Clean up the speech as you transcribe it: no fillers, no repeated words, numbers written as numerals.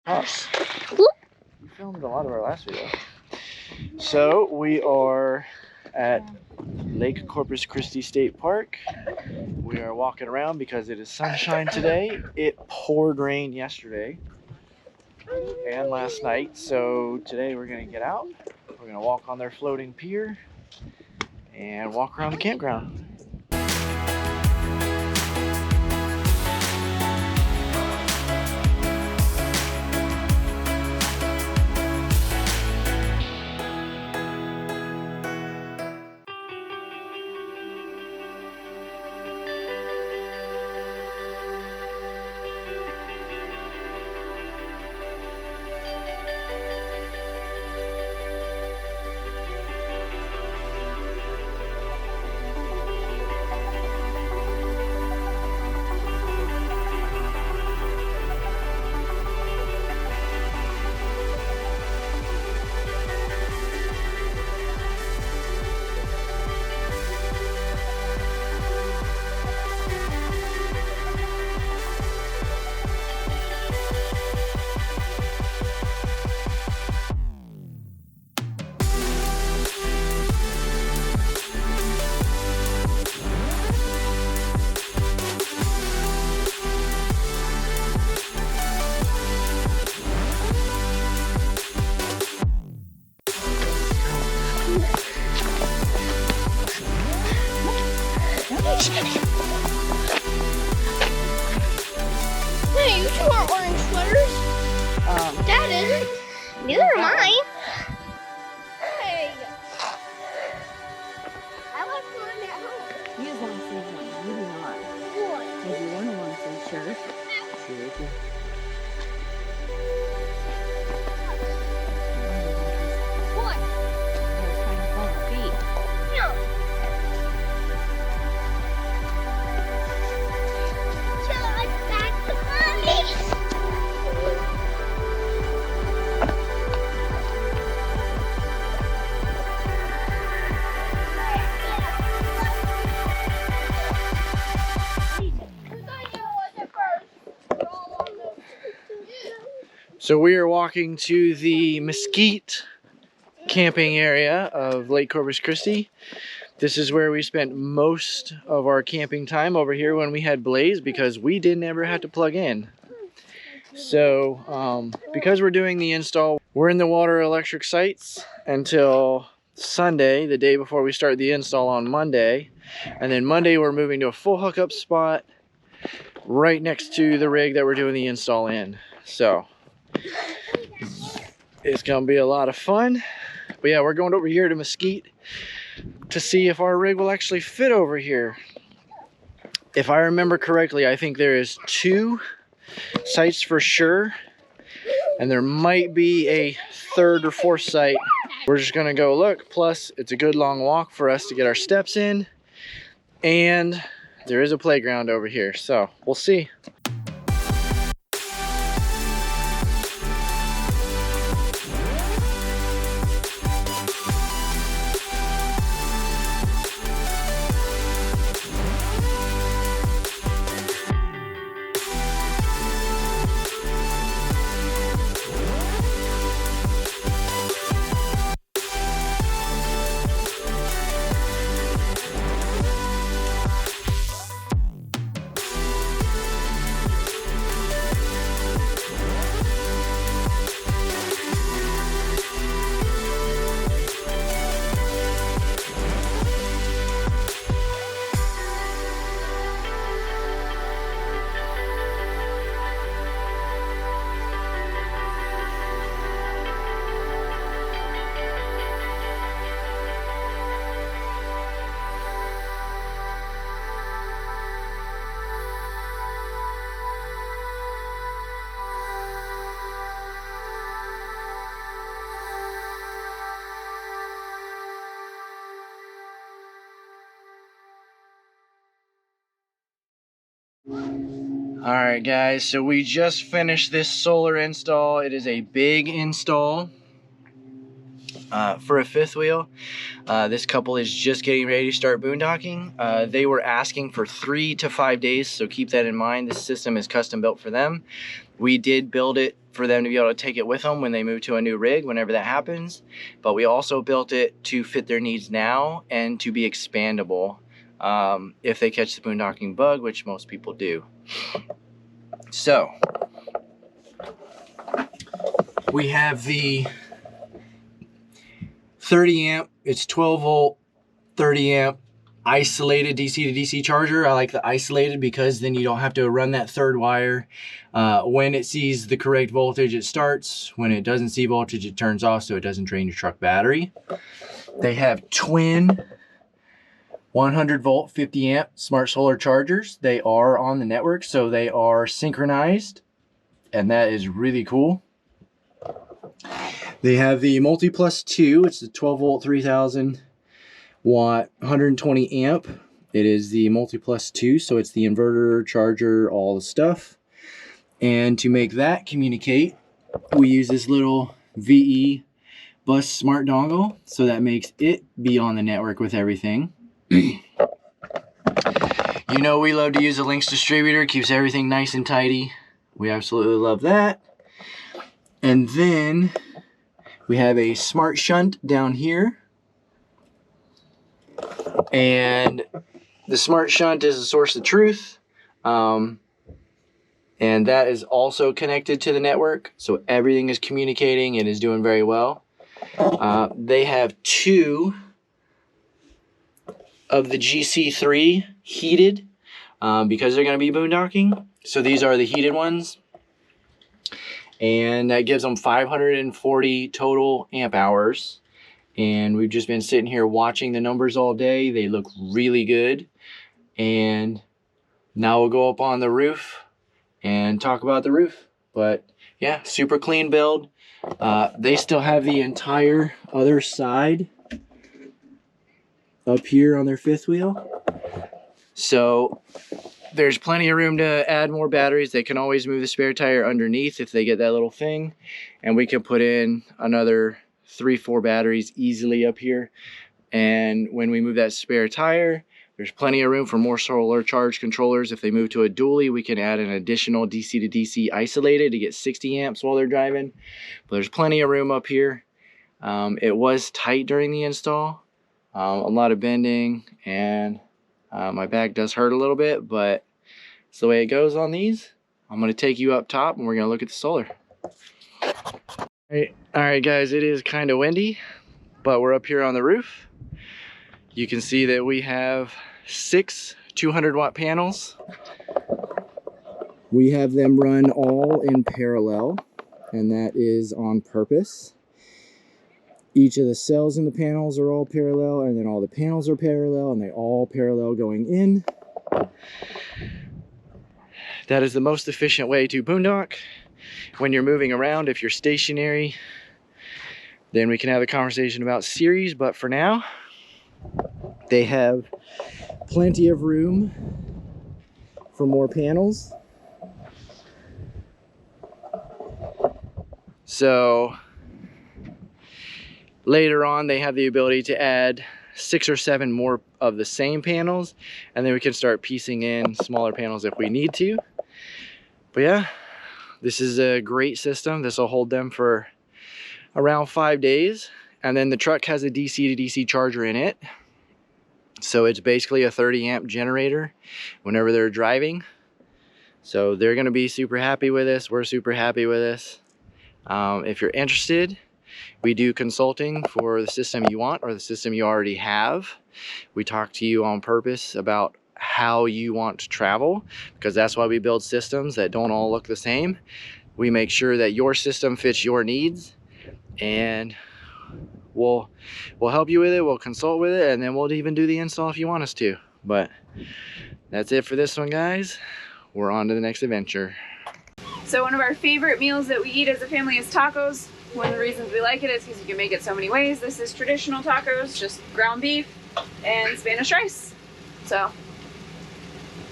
Us. We filmed a lot of our last video. So we are at Lake Corpus Christi State Park. We are walking around because it is sunshine today. It poured rain yesterday and last night. So today we're gonna get out. We're gonna walk on their floating pier and walk around the campground. Hey, you two aren't wearing sweaters. Dad isn't. Neither am I. Hey. I left mine at home. You just want to see something. You do not. What? Because you want to see shirt. What? It's kind of fun. Feet. No. Charge back to mommy. So we are walking to the Mesquite camping area of Lake Corpus Christi. This is where we spent most of our camping time over here when we had Blaze, because we didn't ever have to plug in. So because we're doing the install, we're in the water electric sites until Sunday, the day before we start the install on Monday. And then Monday we're moving to a full hookup spot right next to the rig that we're doing the install in. So it's gonna be a lot of fun. But yeah, we're going over here to Mesquite to see if our rig will actually fit over here. If I remember correctly, I think there is 2 sites for sure, and there might be a 3rd or 4th site. We're just gonna go look. Plus it's a good long walk for us to get our steps in, and there is a playground over here, so we'll see. Alright guys, so we just finished this solar install. It is a big install for a 5th wheel. This couple is just getting ready to start boondocking. They were asking for 3 to 5 days, so keep that in mind. This system is custom built for them. We did build it for them to be able to take it with them when they move to a new rig, whenever that happens. But we also built it to fit their needs now and to be expandable if they catch the boondocking bug, which most people do. So we have the 30 amp, it's 12 volt, 30 amp isolated DC to DC charger. I like the isolated because then you don't have to run that third wire. When it sees the correct voltage, it starts. When it doesn't see voltage, it turns off so it doesn't drain your truck battery. They have twin 100 volt, 50 amp smart solar chargers. They are on the network, so they are synchronized, and that is really cool. They have the Multi Plus 2. It's the 12 volt, 3000 watt, 120 amp. It is the Multi Plus 2, so it's the inverter, charger, all the stuff. And to make that communicate, we use this little VE bus smart dongle, so that makes it be on the network with everything. You know we love to use a Lynx distributor, keeps everything nice and tidy. We absolutely love that. And then we have a smart shunt down here. And the smart shunt is a source of truth. And that is also connected to the network. So everything is communicating and is doing very well. They have 2 of the GC3 heated because they're going to be boondocking. So these are the heated ones. And that gives them 540 total amp hours. And we've just been sitting here watching the numbers all day. They look really good. And now we'll go up on the roof and talk about the roof. But yeah, super clean build. They still have the entire other side up here on their 5th wheel. So there's plenty of room to add more batteries. They can always move the spare tire underneath if they get that little thing. And we can put in another 3-4 batteries easily up here. And when we move that spare tire, there's plenty of room for more solar charge controllers. If they move to a dually, we can add an additional DC to DC isolated to get 60 amps while they're driving. But there's plenty of room up here. It was tight during the install. A lot of bending, and my back does hurt a little bit, but it's the way it goes on these. I'm going to take you up top and we're going to look at the solar. All right guys, it is kind of windy, but we're up here on the roof. You can see that we have 6 200 watt panels. We have them run all in parallel, and that is on purpose. Each of the cells in the panels are all parallel, and then all the panels are parallel, and they all parallel going in. That is the most efficient way to boondock. When you're moving around, if you're stationary, then we can have a conversation about series, but for now, they have plenty of room for more panels. So later on, they have the ability to add 6 or 7 more of the same panels, and then we can start piecing in smaller panels if we need to. But yeah, this is a great system. This will hold them for around 5 days. And then the truck has a DC to DC charger in it. So it's basically a 30 amp generator whenever they're driving. So they're going to be super happy with this. We're super happy with this. If you're interested, we do consulting for the system you want or the system you already have. We talk to you on purpose about how you want to travel, because that's why we build systems that don't all look the same. We make sure that your system fits your needs, and we'll help you with it, we'll consult with it, and then we'll even do the install if you want us to. But that's it for this one, guys. We're on to the next adventure. So one of our favorite meals that we eat as a family is tacos. One of the reasons we like it is because you can make it so many ways. This is traditional tacos, just ground beef and Spanish rice. So